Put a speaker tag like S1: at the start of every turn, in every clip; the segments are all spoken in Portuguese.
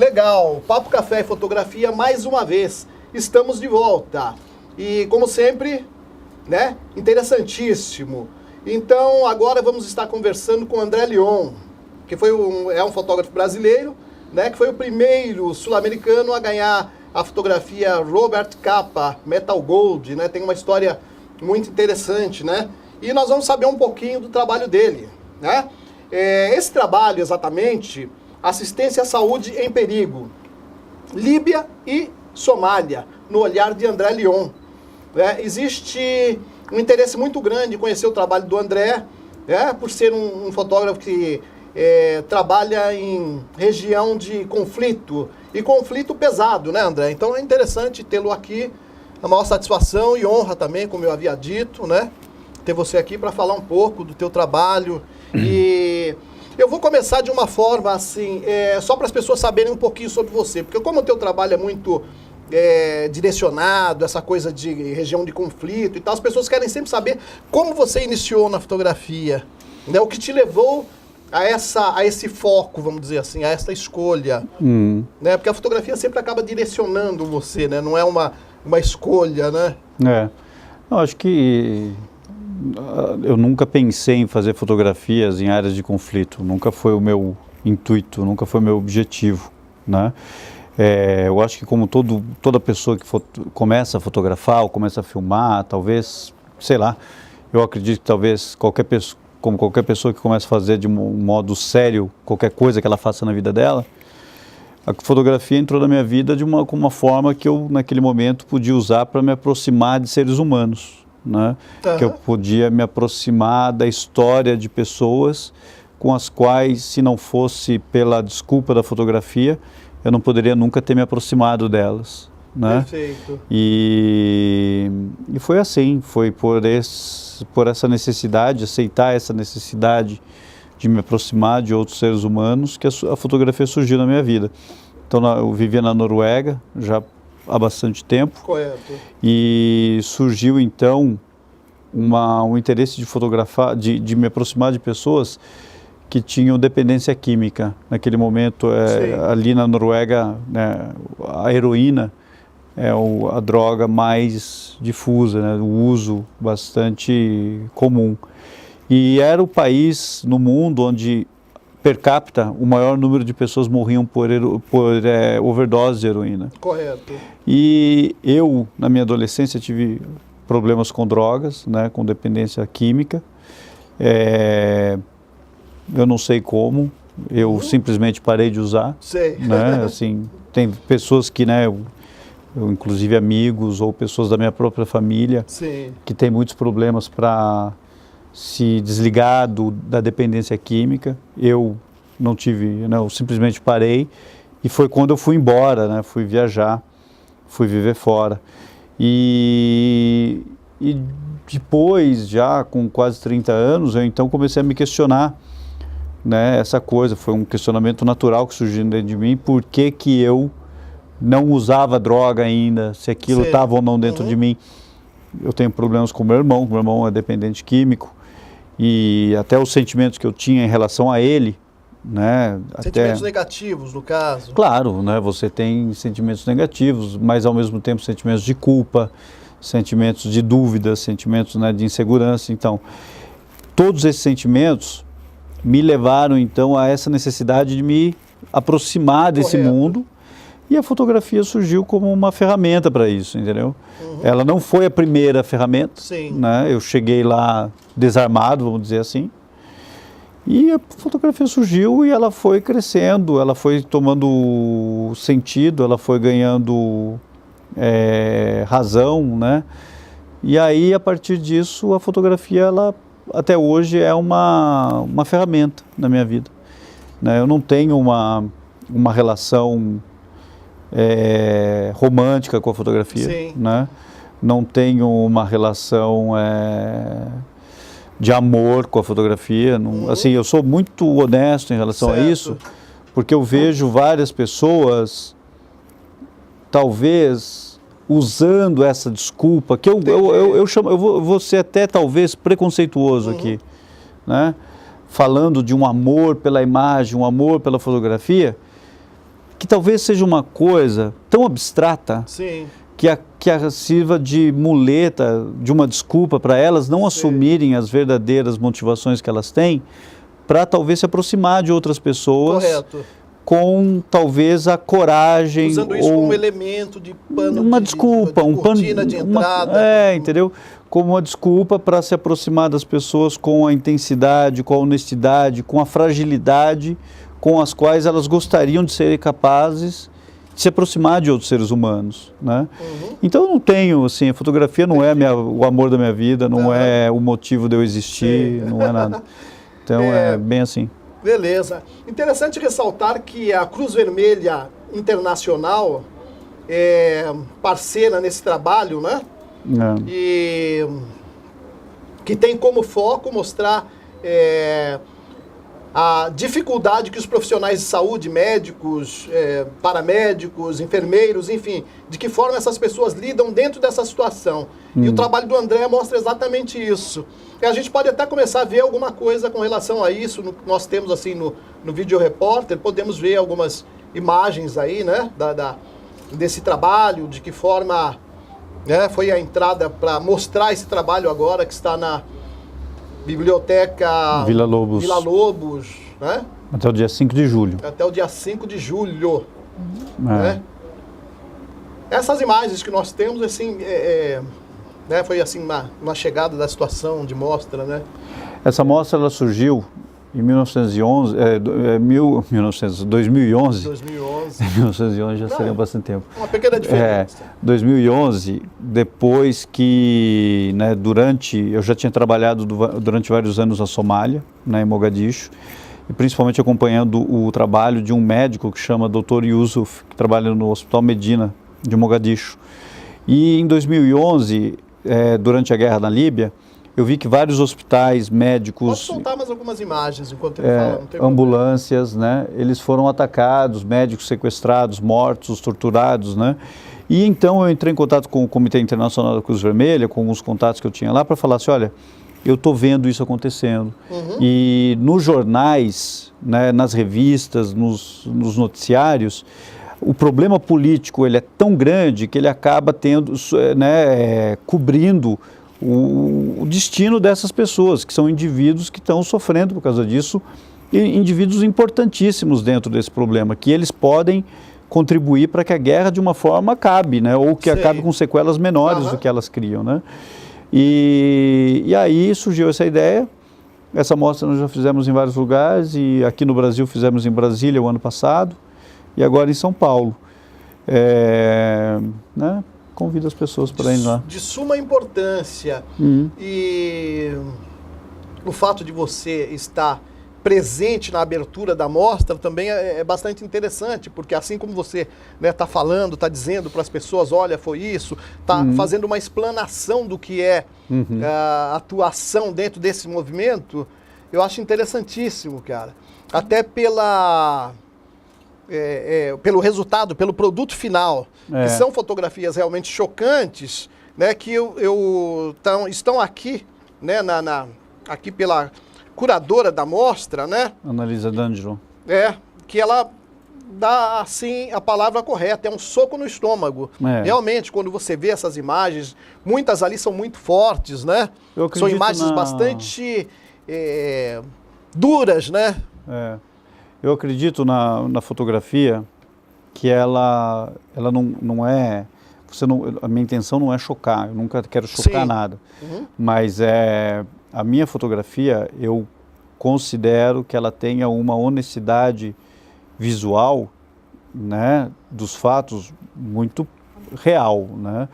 S1: Legal, Papo Café e Fotografia mais uma vez. Estamos de volta. E como sempre, né, interessantíssimo. Então agora vamos estar conversando com o André Leon, que é um fotógrafo brasileiro, né, que foi o primeiro sul-americano a ganhar a fotografia Robert Capa Metal Gold, né? Tem uma história muito interessante, né? E nós vamos saber um pouquinho do trabalho dele, né? Esse trabalho, exatamente, assistência à saúde em perigo, Líbia e Somália, no olhar de André Leon. Existe um interesse muito grande em conhecer o trabalho do André, por ser um fotógrafo que trabalha em região de conflito, e conflito pesado, né, André? Então é interessante tê-lo aqui, a maior satisfação e honra também, como eu havia dito, né, ter você aqui para falar um pouco do teu trabalho. E eu vou começar de uma forma assim, só para as pessoas saberem um pouquinho sobre você, porque como o teu trabalho é muito direcionado, essa coisa de região de conflito e tal, as pessoas querem sempre saber como você iniciou na fotografia, né? O que te levou a esse foco, vamos dizer assim, a essa escolha, né? Porque a fotografia sempre acaba direcionando você, né? Não é uma escolha, né?
S2: Eu acho que eu nunca pensei em fazer fotografias em áreas de conflito, nunca foi o meu intuito, nunca foi o meu objetivo, né? Eu acho que como toda pessoa que começa a fotografar ou começa a filmar, talvez, sei lá, eu acredito que talvez como qualquer pessoa que começa a fazer de um modo sério qualquer coisa que ela faça na vida dela, a fotografia entrou na minha vida com uma forma que eu, naquele momento, podia usar para me aproximar de seres humanos, né? Que eu podia me aproximar da história de pessoas com as quais, se não fosse pela desculpa da fotografia, eu não poderia nunca ter me aproximado delas, né?
S1: Perfeito.
S2: E foi assim, foi por essa necessidade, aceitar essa necessidade de me aproximar de outros seres humanos, que a fotografia surgiu na minha vida. Então eu vivia na Noruega já há bastante tempo.
S1: Correto.
S2: E surgiu então um interesse de fotografar, de me aproximar de pessoas que tinham dependência química. Naquele momento, ali na Noruega, né, a heroína é a droga mais difusa, né, o uso bastante comum. E era o país no mundo onde, per capita, o maior número de pessoas morriam por overdose de heroína.
S1: Correto.
S2: E eu, na minha adolescência, tive problemas com drogas, né, com dependência química. Eu não sei como, eu simplesmente parei de usar.
S1: Sei.
S2: Né? Assim, tem pessoas que, né, eu, inclusive amigos ou pessoas da minha própria família,
S1: Sim,
S2: que têm muitos problemas para se desligar da dependência química. Eu não tive, né, eu simplesmente parei, e foi quando eu fui embora, né, fui viajar, fui viver fora. E depois, já com quase 30 anos, eu então comecei a me questionar, né, essa coisa. Foi um questionamento natural que surgiu dentro de mim: por que eu não usava droga ainda, se aquilo estava ou não dentro de mim. Eu tenho problemas com meu irmão é dependente químico, e até os sentimentos que eu tinha em relação a ele, né,
S1: sentimentos negativos, no caso.
S2: Claro, né, você tem sentimentos negativos, mas ao mesmo tempo sentimentos de culpa, sentimentos de dúvida, sentimentos, né, de insegurança. Então, todos esses sentimentos me levaram então a essa necessidade de me aproximar desse mundo, e a fotografia surgiu como uma ferramenta para isso, entendeu? Ela não foi a primeira ferramenta, né? Eu cheguei lá desarmado, vamos dizer assim, e a fotografia surgiu e ela foi crescendo, ela foi tomando sentido, ela foi ganhando razão, né? E aí, a partir disso, a fotografia, ela até hoje é uma ferramenta na minha vida, né? Eu não tenho uma relação romântica com a fotografia, né? Não tenho uma relação de amor com a fotografia. Não, assim, eu sou muito honesto em relação a isso, porque eu vejo várias pessoas, talvez, usando essa desculpa, que eu vou ser até talvez preconceituoso aqui, né? Falando de um amor pela imagem, um amor pela fotografia, que talvez seja uma coisa tão abstrata
S1: Sim.
S2: que a sirva de muleta, de uma desculpa para elas não assumirem as verdadeiras motivações que elas têm, para talvez se aproximar de outras pessoas.
S1: Correto.
S2: Com talvez a coragem.
S1: Usando isso como elemento de pano
S2: uma
S1: de,
S2: desculpa,
S1: de
S2: um
S1: cortina
S2: pano
S1: de entrada.
S2: entendeu? Como uma desculpa para se aproximar das pessoas com a intensidade, com a honestidade, com a fragilidade com as quais elas gostariam de serem capazes de se aproximar de outros seres humanos, né? Então eu não tenho, assim, a fotografia não é o amor da minha vida, não é o motivo de eu existir, não é nada. Então é bem assim.
S1: Beleza. Interessante ressaltar que a Cruz Vermelha Internacional é parceira nesse trabalho, né? E que tem como foco mostrar a dificuldade que os profissionais de saúde, médicos, paramédicos, enfermeiros, enfim, de que forma essas pessoas lidam dentro dessa situação. E o trabalho do André mostra exatamente isso. E a gente pode até começar a ver alguma coisa com relação a isso. Nós temos assim no Video Repórter, podemos ver algumas imagens aí, né, desse trabalho, de que forma foi a entrada para mostrar esse trabalho agora que está na Biblioteca
S2: Vila Lobos,
S1: né?
S2: Até o dia 5 de julho.
S1: Até o dia 5 de julho. Né? Essas imagens que nós temos, assim, foi assim uma chegada da situação de mostra, né?
S2: Essa mostra ela surgiu em 2011. 2011 já seria bastante tempo.
S1: Uma pequena diferença.
S2: 2011, depois que, né, eu já tinha trabalhado durante vários anos na Somália, né, em Mogadishu, e principalmente acompanhando o trabalho de um médico que chama Dr. Yusuf, que trabalha no Hospital Medina de Mogadishu. E em 2011, durante a guerra na Líbia, eu vi que vários hospitais, médicos...
S1: Pode soltar mais algumas imagens enquanto ele fala, não tem
S2: ambulâncias, né? Eles foram atacados, médicos sequestrados, mortos, torturados, né? E então eu entrei em contato com o Comitê Internacional da Cruz Vermelha, com alguns contatos que eu tinha lá, para falar assim, olha, eu estou vendo isso acontecendo. E nos jornais, né, nas revistas, nos noticiários, o problema político ele é tão grande que ele acaba cobrindo o destino dessas pessoas, que são indivíduos que estão sofrendo por causa disso, e indivíduos importantíssimos dentro desse problema, que eles podem contribuir para que a guerra de uma forma acabe, né? Ou que acabe com sequelas menores do que elas criam, né? E aí surgiu essa ideia. Essa mostra nós já fizemos em vários lugares, e aqui no Brasil fizemos em Brasília o ano passado, e agora em São Paulo. Né? Convido as pessoas para ir lá.
S1: De suma importância. E o fato de você estar presente na abertura da mostra também é bastante interessante, porque assim como você está falando, está dizendo para as pessoas, olha, foi isso, está fazendo uma explanação do que é a atuação dentro desse movimento, eu acho interessantíssimo, cara. Até pelo resultado, pelo produto final, que são fotografias realmente chocantes, né, que estão aqui, né, aqui pela curadora da mostra, né?
S2: Annalisa D'Angelo.
S1: Que ela dá, assim, a palavra correta, é um soco no estômago. Realmente, quando você vê essas imagens, muitas ali são muito fortes, né? São imagens bastante duras, né?
S2: Eu acredito na fotografia que ela não é... a minha intenção não é chocar, eu nunca quero chocar nada. Mas a minha fotografia, eu considero que ela tenha uma honestidade visual, né, dos fatos muito real, né?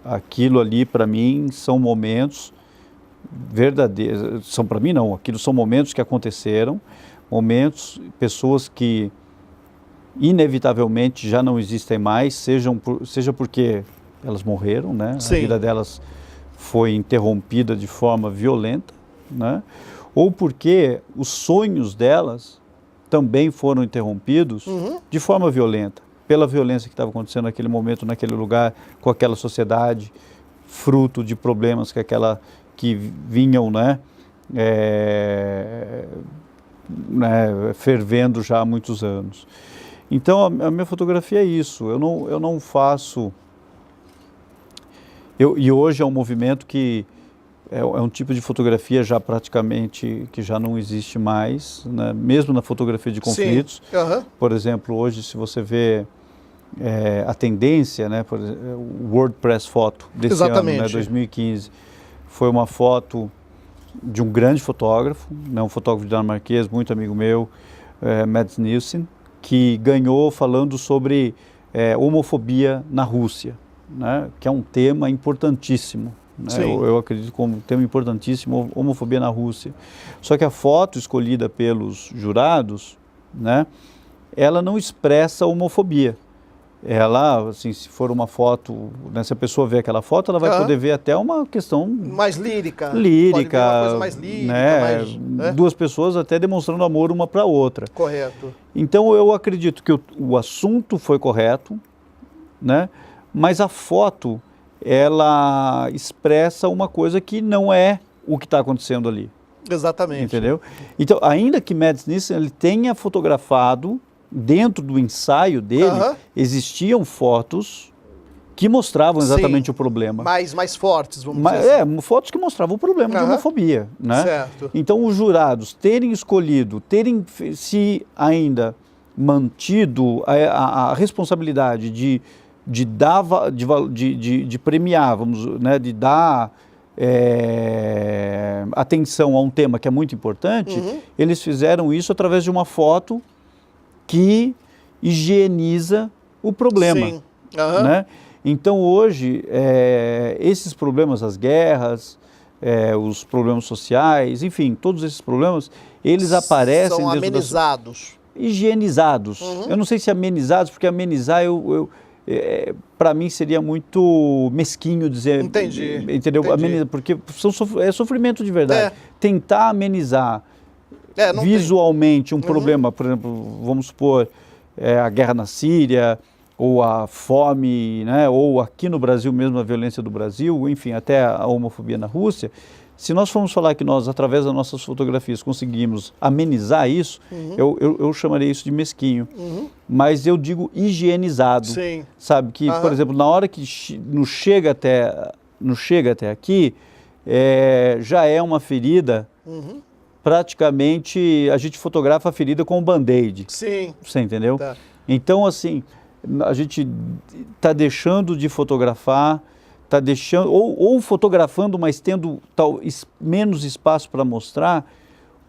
S2: Aquilo ali para mim são momentos verdadeiros, são para mim não, aquilo são momentos que aconteceram, pessoas que inevitavelmente já não existem mais, seja porque elas morreram, né? A vida delas foi interrompida de forma violenta, né? Ou porque os sonhos delas também foram interrompidos de forma violenta, pela violência que estava acontecendo naquele momento, naquele lugar, com aquela sociedade, fruto de problemas que vinham, né, fervendo já há muitos anos. Então, a minha fotografia é isso. Eu não faço... E hoje é um movimento que é um tipo de fotografia já praticamente que já não existe mais, né? Mesmo na fotografia de conflitos.
S1: Uhum.
S2: Por exemplo, hoje, se você vê a tendência, né? Por exemplo, o World Press Photo desse
S1: Exatamente.
S2: ano, né? 2015, foi uma foto de um grande fotógrafo, né? Um fotógrafo dinamarquês, muito amigo meu, Mads Nielsen, que ganhou falando sobre homofobia na Rússia, né? Que é um tema importantíssimo. Né? Eu acredito como um tema importantíssimo, homofobia na Rússia. Só que a foto escolhida pelos jurados, né? Ela não expressa homofobia. Ela, assim, se for uma foto, né, se a pessoa vê aquela foto, ela vai poder ver até uma questão...
S1: mais lírica.
S2: Lírica.
S1: Pode ver uma coisa mais lírica.
S2: Né? Duas pessoas até demonstrando amor uma para a outra.
S1: Correto.
S2: Então, eu acredito que o assunto foi correto, né? Mas a foto, ela expressa uma coisa que não é o que está acontecendo ali.
S1: Exatamente.
S2: Entendeu? Então, ainda que Mads Nielsen ele tenha fotografado, dentro do ensaio dele, existiam fotos que mostravam exatamente o problema.
S1: Mais fortes, vamos dizer assim.
S2: Fotos que mostravam o problema de homofobia. Né?
S1: Certo.
S2: Então, os jurados terem escolhido, terem se ainda mantido a responsabilidade de premiar, né, de dar atenção a um tema que é muito importante, eles fizeram isso através de uma foto que higieniza o problema.
S1: Sim.
S2: Né? Então, hoje, esses problemas, as guerras, os problemas sociais, enfim, todos esses problemas, eles aparecem...
S1: São amenizados.
S2: Higienizados. Eu não sei se amenizados, porque amenizar, para mim, seria muito mesquinho dizer...
S1: Entendi.
S2: Entendeu?
S1: Entendi.
S2: Porque é sofrimento de verdade. Tentar amenizar visualmente um problema, por exemplo, vamos supor, a guerra na Síria, ou a fome, né, ou aqui no Brasil mesmo a violência do Brasil, enfim, até a homofobia na Rússia. Se nós formos falar que nós, através das nossas fotografias, conseguimos amenizar isso, eu chamaria isso de mesquinho. Mas eu digo higienizado.
S1: Sim.
S2: Sabe, que, por exemplo, na hora que nos chega até aqui, já é uma ferida... Praticamente, a gente fotografa a ferida com um band-aid.
S1: Sim.
S2: Você entendeu?
S1: Tá.
S2: Então, assim, a gente está deixando de fotografar, está deixando, ou fotografando, mas tendo menos espaço para mostrar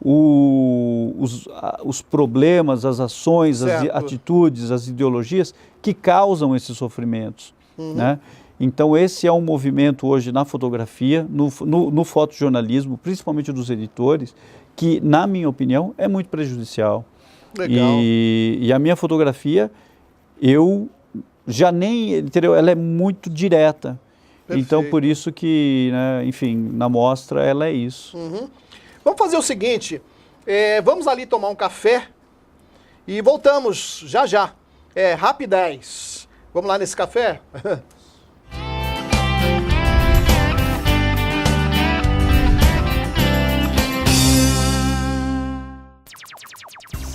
S2: os problemas, as ações, as atitudes, as ideologias que causam esses sofrimentos, né? Então, esse é um movimento hoje na fotografia, no fotojornalismo, principalmente dos editores, que, na minha opinião, é muito prejudicial.
S1: Legal.
S2: E a minha fotografia, eu já nem... Entendeu? Ela é muito direta. Perfeito. Então, por isso que, né, enfim, na mostra, ela é isso.
S1: Vamos fazer o seguinte, vamos ali tomar um café e voltamos já já. Rapidez. Vamos lá nesse café?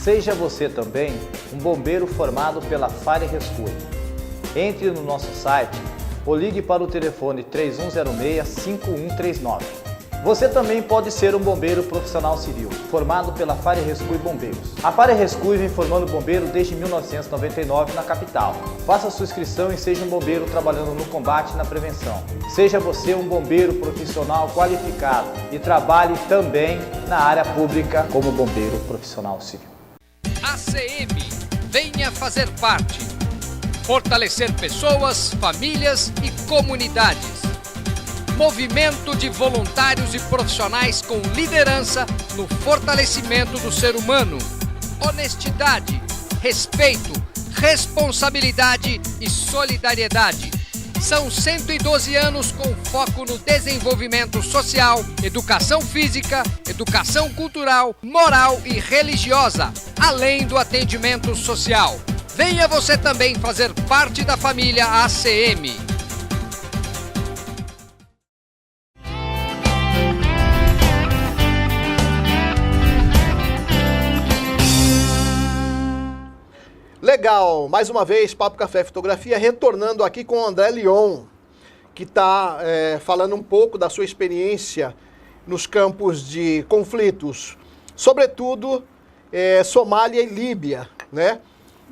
S3: Seja você também um bombeiro formado pela Fire Rescue. Entre no nosso site ou ligue para o telefone 3106-5139. Você também pode ser um bombeiro profissional civil, formado pela Fire Rescue Bombeiros. A Fire Rescue vem formando bombeiro desde 1999 na capital. Faça sua inscrição e seja um bombeiro trabalhando no combate e na prevenção. Seja você um bombeiro profissional qualificado e trabalhe também na área pública como bombeiro profissional civil.
S4: ACM, venha fazer parte. Fortalecer pessoas, famílias e comunidades. Movimento de voluntários e profissionais com liderança no fortalecimento do ser humano. Honestidade, respeito, responsabilidade e solidariedade. São 112 anos com foco no desenvolvimento social, educação física, educação cultural, moral e religiosa, além do atendimento social. Venha você também fazer parte da família ACM.
S1: Legal, mais uma vez, Papo Café Fotografia, retornando aqui com o André Lyon, que está falando um pouco da sua experiência nos campos de conflitos, sobretudo Somália e Líbia, né?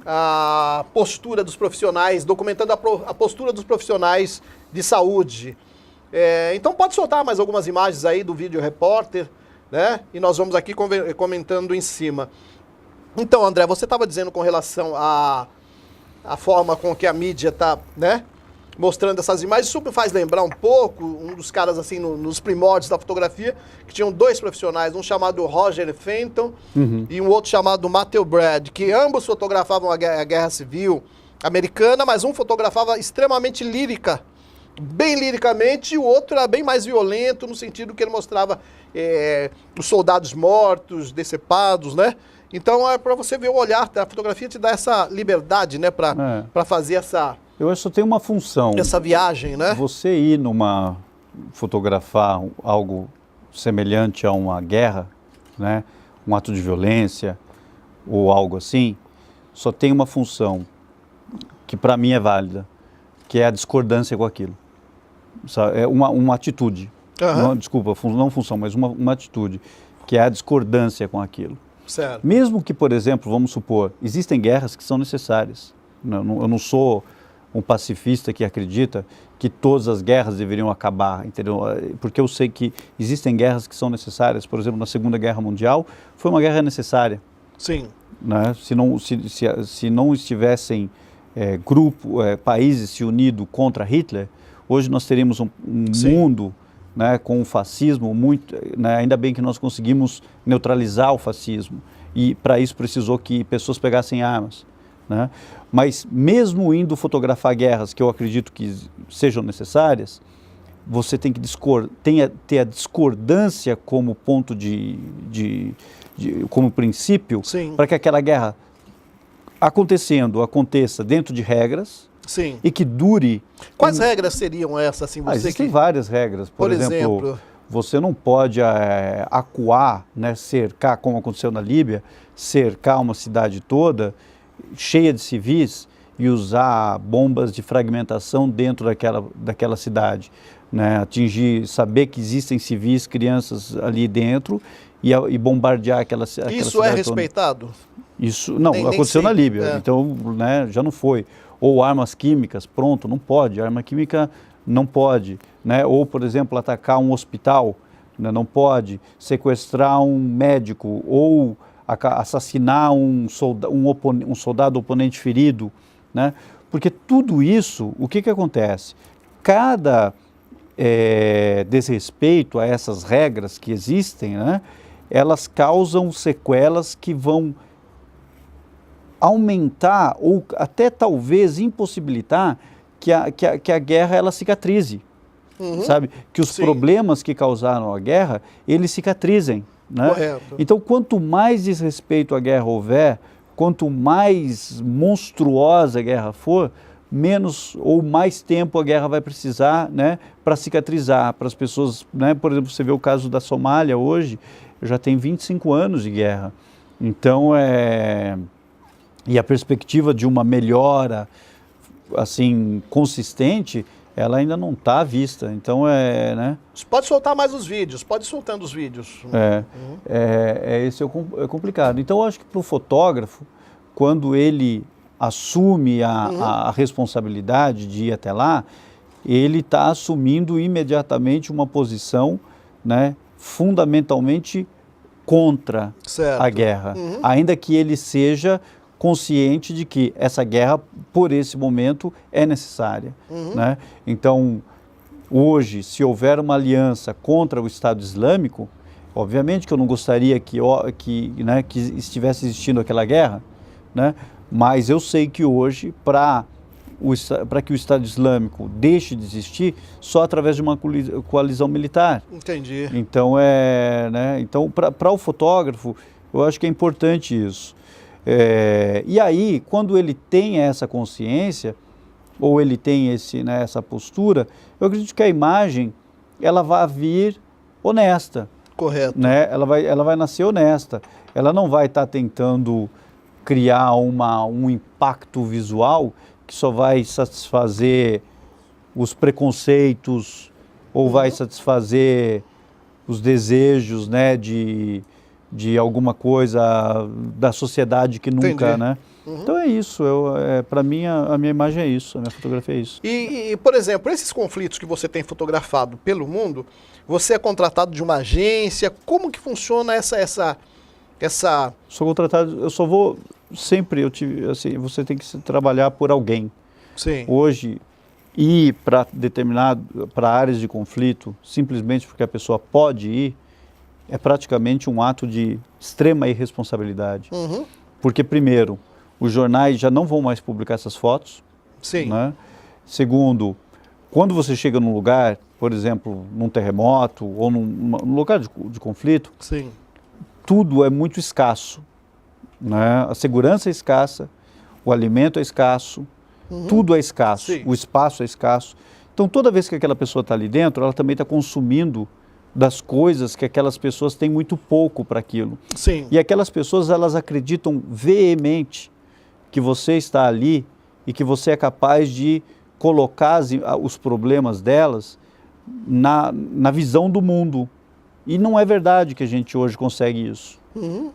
S1: A postura dos profissionais, documentando a postura dos profissionais de saúde. Então pode soltar mais algumas imagens aí do vídeo repórter, né? E nós vamos aqui comentando em cima. Então, André, você estava dizendo com relação à forma com que a mídia está, né, mostrando essas imagens. Isso me faz lembrar um pouco, um dos caras assim nos primórdios da fotografia, que tinham dois profissionais, um chamado Roger Fenton e um outro chamado Matthew Brad, que ambos fotografavam a Guerra Civil Americana, mas um fotografava extremamente lírica, bem liricamente, e o outro era bem mais violento, no sentido que ele mostrava os soldados mortos, decepados, né? Então é para você ver o olhar, a fotografia te dá essa liberdade, né, para fazer essa...
S2: Eu acho que só tem uma função.
S1: Essa viagem, né?
S2: Você ir fotografar algo semelhante a uma guerra, né, um ato de violência ou algo assim, só tem uma função que para mim é válida, que é a discordância com aquilo. É uma atitude. Não, desculpa, não função, mas uma atitude, que é a discordância com aquilo.
S1: Certo.
S2: Mesmo que, por exemplo, vamos supor, existem guerras que são necessárias. Eu não sou um pacifista que acredita que todas as guerras deveriam acabar, entendeu? Porque eu sei que existem guerras que são necessárias. Por exemplo, na Segunda Guerra Mundial, foi uma guerra necessária.
S1: Sim.
S2: Né? Se não estivessem países se unidos contra Hitler, hoje nós teríamos um mundo, né, com o fascismo muito, né, ainda bem que nós conseguimos neutralizar o fascismo, e para isso precisou que pessoas pegassem armas, né? Mas mesmo indo fotografar guerras que eu acredito que sejam necessárias, você tem que ter a discordância como ponto como princípio, para que aquela guerra aconteça dentro de regras.
S1: Sim.
S2: E que dure...
S1: Quais regras seriam essas? Assim,
S2: existem várias regras. Por exemplo, você não pode acuar, né, cercar, como aconteceu na Líbia, cercar uma cidade toda cheia de civis e usar bombas de fragmentação dentro daquela cidade. Né, saber que existem civis, crianças ali dentro e bombardear aquela cidade.
S1: Isso é respeitado?
S2: Isso não, aconteceu na Líbia, então, né, já não foi. Ou armas químicas, pronto, não pode, arma química não pode, né? Ou, por exemplo, atacar um hospital, né? Não pode, sequestrar um médico ou assassinar um soldado oponente ferido, né? Porque tudo isso, o que acontece? Cada desrespeito a essas regras que existem, né? Elas causam sequelas que vão aumentar ou até talvez impossibilitar que a guerra ela cicatrize, sabe? Que os problemas que causaram a guerra, eles cicatrizem, né?
S1: Correto.
S2: Então, quanto mais desrespeito à guerra houver, quanto mais monstruosa a guerra for, menos ou mais tempo a guerra vai precisar, né, para cicatrizar, para as pessoas, né? Por exemplo, você vê o caso da Somália hoje, já tem 25 anos de guerra. Então, e a perspectiva de uma melhora, assim, consistente, ela ainda não está à vista. Então, né?
S1: Pode soltar mais os vídeos, pode ir soltando os vídeos.
S2: Esse é complicado. Então, eu acho que para o fotógrafo, quando ele assume a responsabilidade de ir até lá, ele está assumindo imediatamente uma posição, né, fundamentalmente contra a guerra, ainda que ele seja consciente de que essa guerra, por esse momento, é necessária. Né? Então, hoje, se houver uma aliança contra o Estado Islâmico, obviamente que eu não gostaria que estivesse existindo aquela guerra, né? Mas eu sei que hoje, para que o Estado Islâmico deixe de existir, só através de uma coalizão militar.
S1: Entendi.
S2: Então, né? Então, para o fotógrafo, eu acho que é importante isso. E aí, quando ele tem essa consciência, ou ele tem essa postura, eu acredito que a imagem, ela vai vir honesta.
S1: Correto.
S2: Né? Ela vai nascer honesta. Ela não vai estar tentando criar um impacto visual que só vai satisfazer os preconceitos ou vai satisfazer os desejos, né, de alguma coisa da sociedade que nunca,
S1: Entendi.
S2: né? Então é isso, para mim a minha imagem é isso, a minha fotografia é isso.
S1: E, por exemplo, esses conflitos que você tem fotografado pelo mundo, você é contratado de uma agência, como que funciona essa...
S2: Sou contratado, eu só vou sempre, assim, você tem que trabalhar por alguém.
S1: Sim.
S2: Hoje, ir para áreas de conflito, simplesmente porque a pessoa pode ir, é praticamente um ato de extrema irresponsabilidade. Porque, primeiro, os jornais já não vão mais publicar essas fotos.
S1: Sim.
S2: Né? Segundo, quando você chega num lugar, por exemplo, num terremoto ou num lugar de conflito,
S1: Sim.
S2: tudo é muito escasso. Né? A segurança é escassa, o alimento é escasso, tudo é escasso,
S1: Sim.
S2: o espaço é escasso. Então, toda vez que aquela pessoa está ali dentro, ela também está consumindo das coisas que aquelas pessoas têm muito pouco para aquilo.
S1: Sim.
S2: E aquelas pessoas, elas acreditam veemente que você está ali e que você é capaz de colocar os problemas delas na visão do mundo. E não é verdade que a gente hoje consegue isso.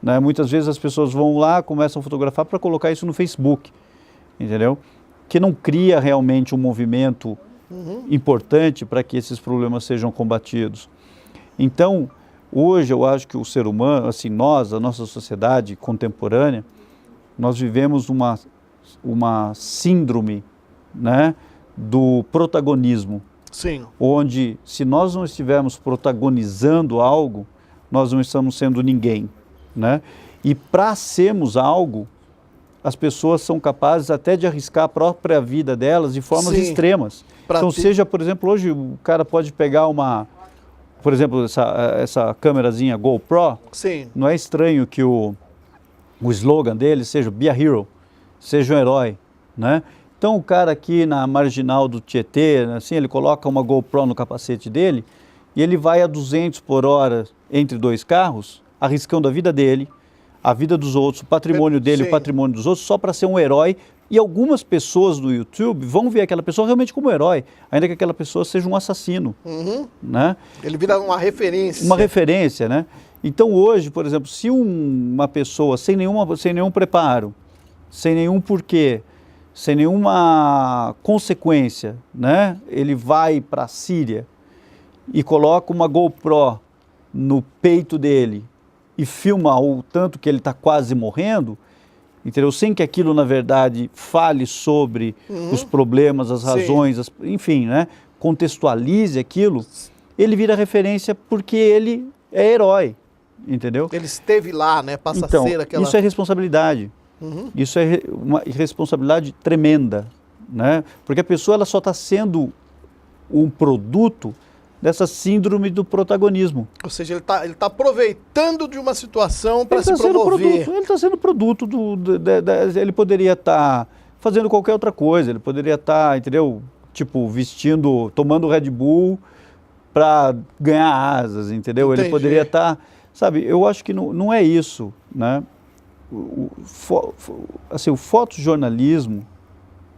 S2: Né? Muitas vezes as pessoas vão lá, começam a fotografar para colocar isso no Facebook, entendeu? Que não cria realmente um movimento importante para que esses problemas sejam combatidos. Então, hoje eu acho que o ser humano, assim, a nossa sociedade contemporânea, nós vivemos uma síndrome, né, do protagonismo.
S1: Sim.
S2: Onde, se nós não estivermos protagonizando algo, nós não estamos sendo ninguém, né? E para sermos algo, as pessoas são capazes até de arriscar a própria vida delas de formas
S1: Sim.
S2: extremas. Então, seja, por exemplo, hoje o cara pode pegar por exemplo, essa câmerazinha GoPro.
S1: Sim.
S2: Não é estranho que o slogan dele seja Be a Hero, seja um herói, né? Então o cara aqui na marginal do Tietê, assim, ele coloca uma GoPro no capacete dele e ele vai a 200 por hora entre dois carros, arriscando a vida dele, a vida dos outros, o patrimônio dele,
S1: Sim.
S2: o patrimônio dos outros, só para ser um herói. E algumas pessoas do YouTube vão ver aquela pessoa realmente como um herói, ainda que aquela pessoa seja um assassino, né?
S1: Ele vira uma referência.
S2: Uma referência, né? Então hoje, por exemplo, se uma pessoa sem nenhum preparo, sem nenhum porquê, sem nenhuma consequência, né? Ele vai para a Síria e coloca uma GoPro no peito dele e filma o tanto que ele está quase morrendo, entendeu? Sem que aquilo, na verdade, fale sobre os problemas, as razões, enfim, né? Contextualize aquilo, ele vira referência porque ele é herói, entendeu?
S1: Ele esteve lá, né? Passa
S2: Então,
S1: a ser aquela...
S2: isso é responsabilidade. Isso é uma responsabilidade tremenda, né? Porque a pessoa ela só está sendo um produto dessa síndrome do protagonismo.
S1: Ou seja, ele tá aproveitando de uma situação para se
S2: Ele
S1: promover.
S2: está sendo produto ele poderia estar fazendo qualquer outra coisa, ele poderia estar, entendeu? Tipo, tomando Red Bull para ganhar asas, entendeu?
S1: Entendi.
S2: Ele poderia estar, sabe, eu acho que não é isso, né? Assim, o fotojornalismo,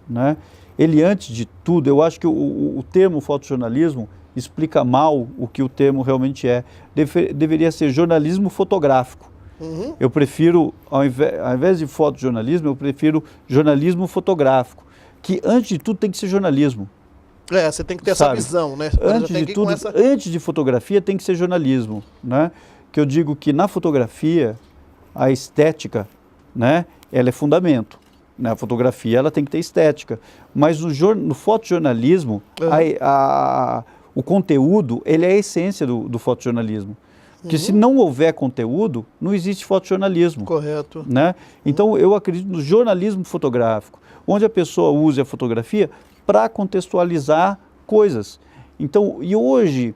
S2: né? Ele, antes de tudo, eu acho que o termo fotojornalismo explica mal o que o termo realmente é. Deveria ser jornalismo fotográfico. Eu prefiro, ao invés de fotojornalismo, eu prefiro jornalismo fotográfico, que antes de tudo tem que ser jornalismo.
S1: Você tem que ter essa visão, né?
S2: Antes de fotografia tem que ser jornalismo, né? Que eu digo que na fotografia a estética, né, ela é fundamento. Né? A fotografia ela tem que ter estética, mas no fotojornalismo o conteúdo ele é a essência do fotojornalismo. Porque se não houver conteúdo, não existe fotojornalismo.
S1: Correto.
S2: Né? Então eu acredito no jornalismo fotográfico, onde a pessoa use a fotografia para contextualizar coisas. Então, e hoje,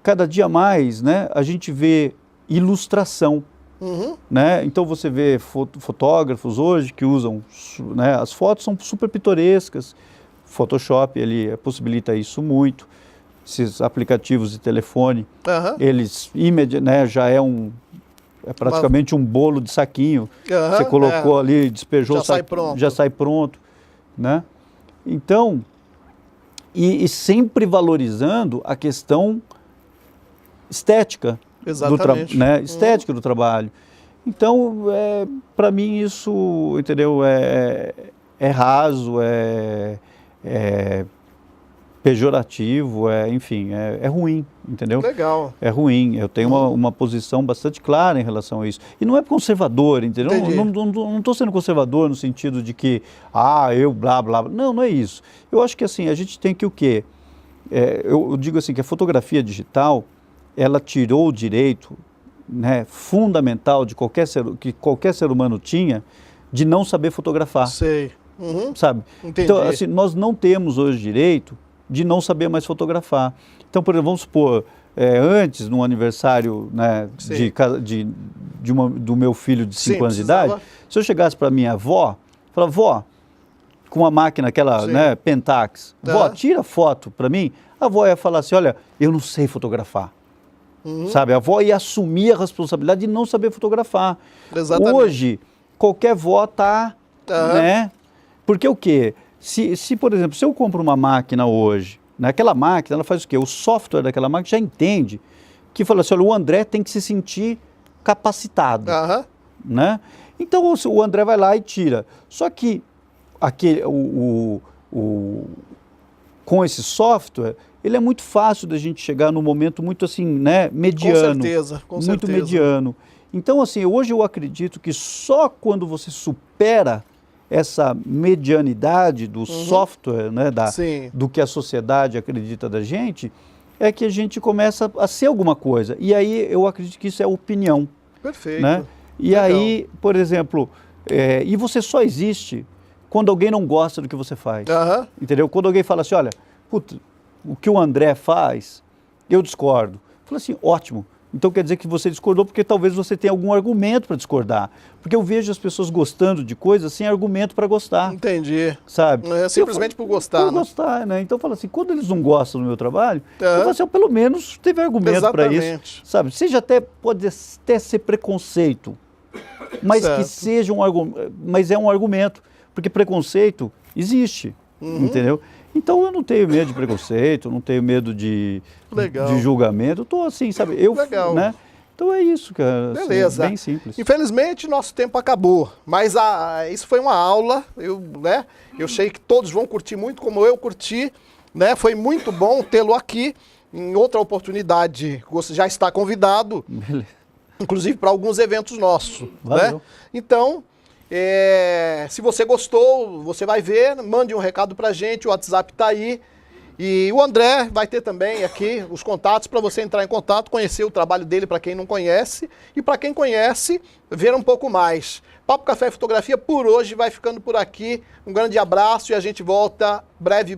S2: cada dia mais, né, a gente vê ilustração. Né? Então você vê fotógrafos hoje que usam, né, as fotos são super pitorescas. Photoshop ele possibilita isso muito. Esses aplicativos de telefone, eles né, já é É praticamente um bolo de saquinho. Você colocou ali, despejou, já sai pronto, né? Então, e sempre valorizando a questão estética, estética do trabalho. Então, para mim isso, entendeu? É raso, é pejorativo, enfim, é ruim, entendeu?
S1: Legal.
S2: É ruim. Eu tenho uma posição bastante clara em relação a isso. E não é conservador, entendeu? Não estou sendo conservador no sentido de que, eu blá, blá, blá. Não, não é isso. Eu acho que assim, a gente tem que o quê? Eu digo assim, que a fotografia digital, ela tirou o direito, né, fundamental que qualquer ser humano tinha de não saber fotografar.
S1: Sei.
S2: Sabe?
S1: Entendi.
S2: Então, assim, nós não temos hoje direito de não saber mais fotografar. Então, por exemplo, vamos supor, antes, num aniversário, né, do meu filho de 5 anos de idade, se eu chegasse para minha avó, falava, vó, com uma máquina aquela, né, Pentax, vó, tira foto para mim, a avó ia falar assim, olha, eu não sei fotografar. Sabe, a avó ia assumir a responsabilidade de não saber fotografar.
S1: Exatamente.
S2: Hoje, qualquer vó está, né? Porque o quê? Se, por exemplo, se eu compro uma máquina hoje, naquela máquina, ela faz o quê? O software daquela máquina já entende que fala assim, olha, o André tem que se sentir capacitado, né? Então, o André vai lá e tira. Só que com esse software, ele é muito fácil da gente chegar num momento muito assim, né, mediano.
S1: Com certeza, com
S2: muito
S1: certeza.
S2: mediano. Então, assim, hoje eu acredito que só quando você supera essa medianidade do software, né, do que a sociedade acredita da gente, é que a gente começa a ser alguma coisa. E aí eu acredito que isso é opinião.
S1: Perfeito.
S2: Né? E aí, por exemplo, e você só existe quando alguém não gosta do que você faz. Entendeu? Quando alguém fala assim, olha, puta, o que o André faz, eu discordo. Eu falo assim, ótimo. Então quer dizer que você discordou porque talvez você tenha algum argumento para discordar. Porque eu vejo as pessoas gostando de coisas sem argumento para gostar.
S1: Entendi.
S2: Sabe?
S1: Simplesmente por gostar,
S2: por gostar, né? Então eu falo assim, quando eles não gostam do meu trabalho, eu falo assim, pelo menos teve argumento para isso. Sabe? Seja pode até ser preconceito, mas que seja mas é um argumento. Porque preconceito existe, entendeu? Então eu não tenho medo de preconceito, não tenho medo de julgamento. Eu tô assim, sabe? Né? Então é isso, cara.
S1: Beleza.
S2: Assim, bem simples.
S1: Infelizmente, nosso tempo acabou. Mas isso foi uma aula. Eu sei que todos vão curtir muito, como eu curti. Né? Foi muito bom tê-lo aqui. Em outra oportunidade, você já está convidado.
S2: Beleza.
S1: Inclusive para alguns eventos nossos.
S2: Valeu.
S1: Né? Então, se você gostou, você vai ver, mande um recado pra gente, o WhatsApp tá aí. E o André vai ter também aqui os contatos para você entrar em contato, conhecer o trabalho dele para quem não conhece e para quem conhece, ver um pouco mais. Papo Café Fotografia por hoje vai ficando por aqui. Um grande abraço e a gente volta breve.